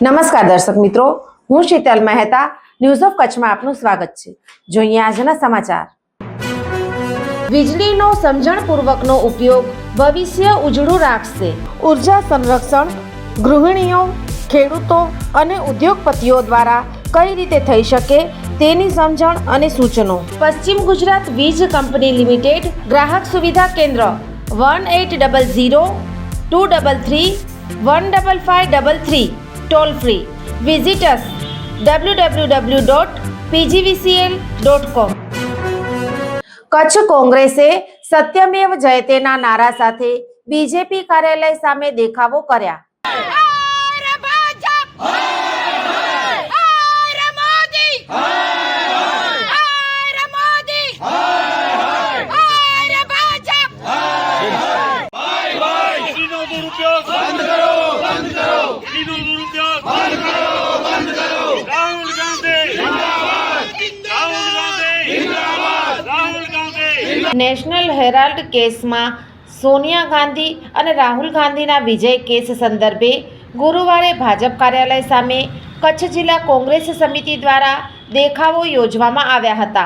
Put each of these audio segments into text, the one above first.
નમસ્કાર દર્શક મિત્રો, હું શીતલ મહેતા ન્યૂઝ ઓફ કચ્છમાં આપનું સ્વાગત છે। જોઈએ આજના સમાચાર। વીજળીનો સમજણપૂર્વકનો ઉપયોગ ભવિષ્ય ઉજળું રાખશે। ઉર્જા સંરક્ષણ ગૃહિણીઓ, ખેડૂતો અને ઉદ્યોગપતિઓ દ્વારા કઈ રીતે થઈ શકે તેની સમજણ અને સૂચનો। પશ્ચિમ ગુજરાત વીજ કંપની લિમિટેડ ગ્રાહક સુવિધા કેન્દ્ર 1800 233 15533 toll free. Visit us www.pgvcl.com। Kutch कांग्रेसे सत्यमेव जयतेना नारा साथे बीजेपी कार्यालय सामे देखावो कर्या। नेशनल हेराल्ड केस में सोनिया गांधी और राहुल गांधी विजय केस संदर्भे गुरुवारे भाजप कार्यालय सामे कच्छ जिला कांग्रेस समिति द्वारा देखावो योजवामां आव्या हता।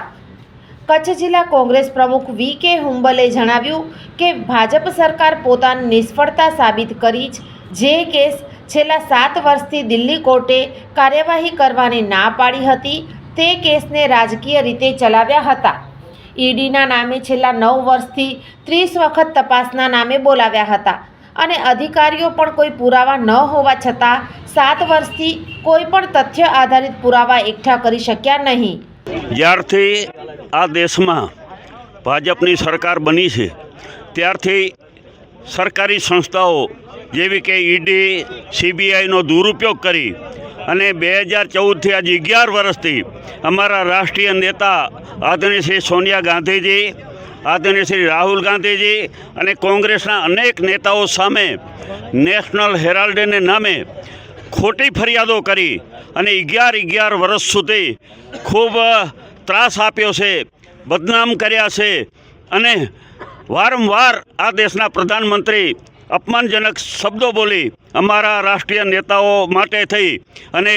कच्छ जिला कांग्रेस प्रमुख वी.के. हुंबले जणाव्युं के भाजप सरकार पोतानी निष्फळता साबित करी जे केस छेल्ला 7 वर्षथी दिल्ही कोर्टे कार्यवाही करवानी ना पाड़ी हती ते केसने राजकीय रीते चलाव्या हता। ईडीना नामे छेल्ला 9 वर्षथी 30 वखत तपासना नामे बोलाव्या हता अने अधिकारीओ पण कोई पुरावा न होवा छतां 7 वर्षथी कोई पण तथ्य आधारित पुरावा एकठा करी शक्या नहीं। ज्यारथी आ देशमां भाजपनी सरकार बनी छे त्यारथी सरकारी संस्थाओं जेवी के ईडी सीबीआईनो दुरुपयोग करी અને 2014થી આજ 11 વર્ષથી અમારા રાષ્ટ્રીય નેતા આદરણીય શ્રી સોનિયા ગાંધીજી, આદરણીય શ્રી રાહુલ ગાંધીજી અને કોંગ્રેસના અનેક નેતાઓ સામે નેશનલ હેરાલ્ડને નામે ખોટી ફરિયાદો કરી અને 11 વર્ષ સુધી ખૂબ ત્રાસ આપ્યો છે, બદનામ કર્યા છે અને વારંવાર આ દેશના પ્રધાનમંત્રી अपमानजनक शब्दों बोली अमारा राष्ट्रीय नेताओं माटे थई अने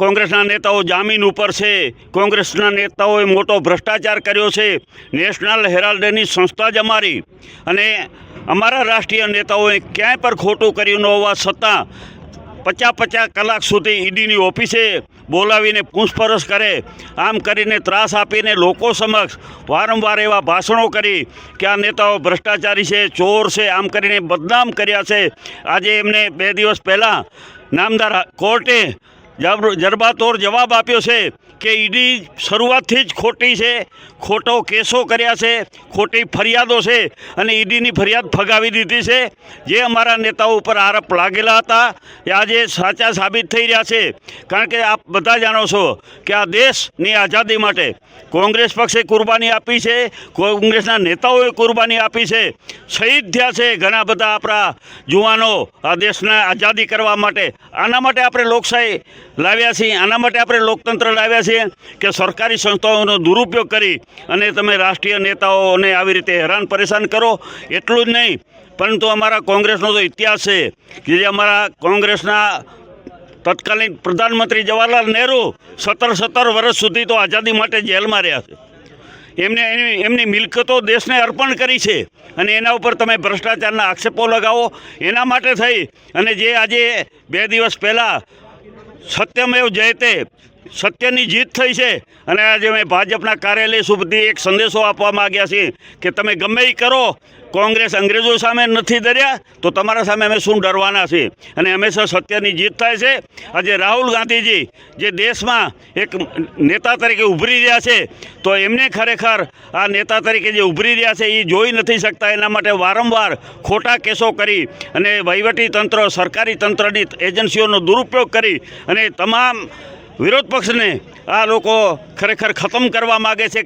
कांग्रेसना नेताओं जामीन पर छे। कांग्रेसना नेताओं मोटो भ्रष्टाचार कर्यो छे। नेशनल हेराल्डनी संस्था ज अमारी अने अमारा राष्ट्रीय नेताओं क्यांय पर खोटुं कर्युं न होवा छतां 50 कलाक सुधी ईडीनी ऑफिसे बोलावीने पूछपरछ करे, आम करीने त्रास आपीने लोको समक्ष वारंवार एवा भाषणों करी कि आ नेताओं भ्रष्टाचारी है, चोर से, आम करीने बदनाम कर्या छे। आज एमने 2 दिवस पहला नामदार कोर्टे जरबातोर जवाब आप्यो छे कि ईडी शरूआतथी ज खोटी है, खोटो केसो कर्या छे, खोटी फरियादों से अने ईडीनी फरियाद फगावी दीधी छे। जे अमारा नेताओं पर आरोप लागेला हता ए आजे साचा साबित थई रह्या छे। कारण के आप बधा जाणो छो कि आ देशनी आज़ादी माटे कांग्रेस पक्षे कुर्बानी आपी छे, कांग्रेसना नेताओए कुर्बानी आपी छे, शहीद थया छे घणा बधा आपणा जुवानो आ देशने आज़ादी करवा माटे। आना माटे आपणे लोकशाही लाव्या छीए, आना माटे आपणे लोकतंत्र लाव्या छीए कि सरकारी संस्थाओनो दुरुपयोग करी अने तमे राष्ट्रीय नेताओने आवी रीते हैरान परेशान करो। एटલું જ नहीं परंतु अमारा कांग्रेसनो तो इतिहास है कि जे अमारा कांग्रेसना तत्कालीन प्रधानमंत्री जवाहरलाल नेहरू 17 वर्ष सुधी तो आज़ादी माटे जेलमां रह्या छे। एमने एमनी मिलकतो देशने अर्पण करी छे अने एना उपर तमे भ्रष्टाचाરના आक्षेपो लगावो एना माटे थई अने जे आजे 2 दिवस पहला सत्यमेव जयते सत्यनी जीत थई छे अने आज अमे भाजपना कार्यालय सुधी एक संदेशो आपवा माग्या छे कि तमे गमे ई करो, कांग्रेस अंग्रेजों सामे नथी डर्या तो तमारा सामे अमे शुं डरवाना छे अने हमेशा सत्यनी जीत थाय छे। आज राहुल गांधीजी जे देश में एक नेता तरीके उभरी रह्या छे तो एमने खरेखर आ नेता तरीके जे उभरी रह्या छे ए जोई नथी शकता, एना माटे वारंवार खोटा केसो करी अने वहीवटी तंत्र, सरकारी तंत्रनी एजन्सीओनो दुरुपयोग करी अने तमाम विरोध पक्ष ने आ लोको खरेखर खत्म करवा मांगे छे।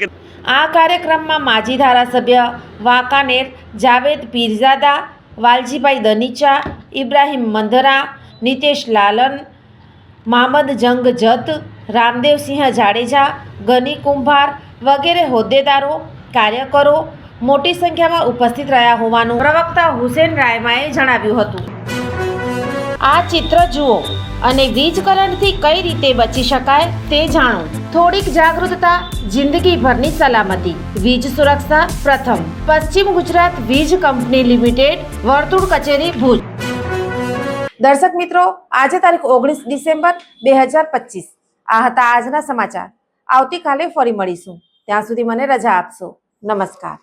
आ कार्यक्रम में माजी धारासभ्य वांकानेर जावेद पीरजादा, वालजीभाई दनीचा, इब्राहिम मंदरा, नितेश लालन, महमद जंग जत, रामदेव सिंह जाडेजा, गनी कुंभार वगैरह होद्देदारों, कार्यकरो मोटी संख्या में उपस्थित रह्या होवानुं प्रवक्ता हुसेन रायमाए जणाव्युं हतुं। આ ચિત્ર જુઓ અને વીજ કરંટથી કઈ રીતે બચી શકાય તે જાણો. થોડીક જાગૃતતા, જિંદગીભરની સલામતી. વીજ સુરક્ષા પ્રથમ. પશ્ચિમ ગુજરાત વીજ કંપની લિમિટેડ, વર્તુળ કચેરી, ભુજ. દર્શક મિત્રો, આજે તારીખ 19 ડિસેમ્બર 2025. આ હતા આજના સમાચાર. આવતીકાલે ફરી મળીશું. ત્યાં સુધી મને રજા આપશો. નમસ્કાર.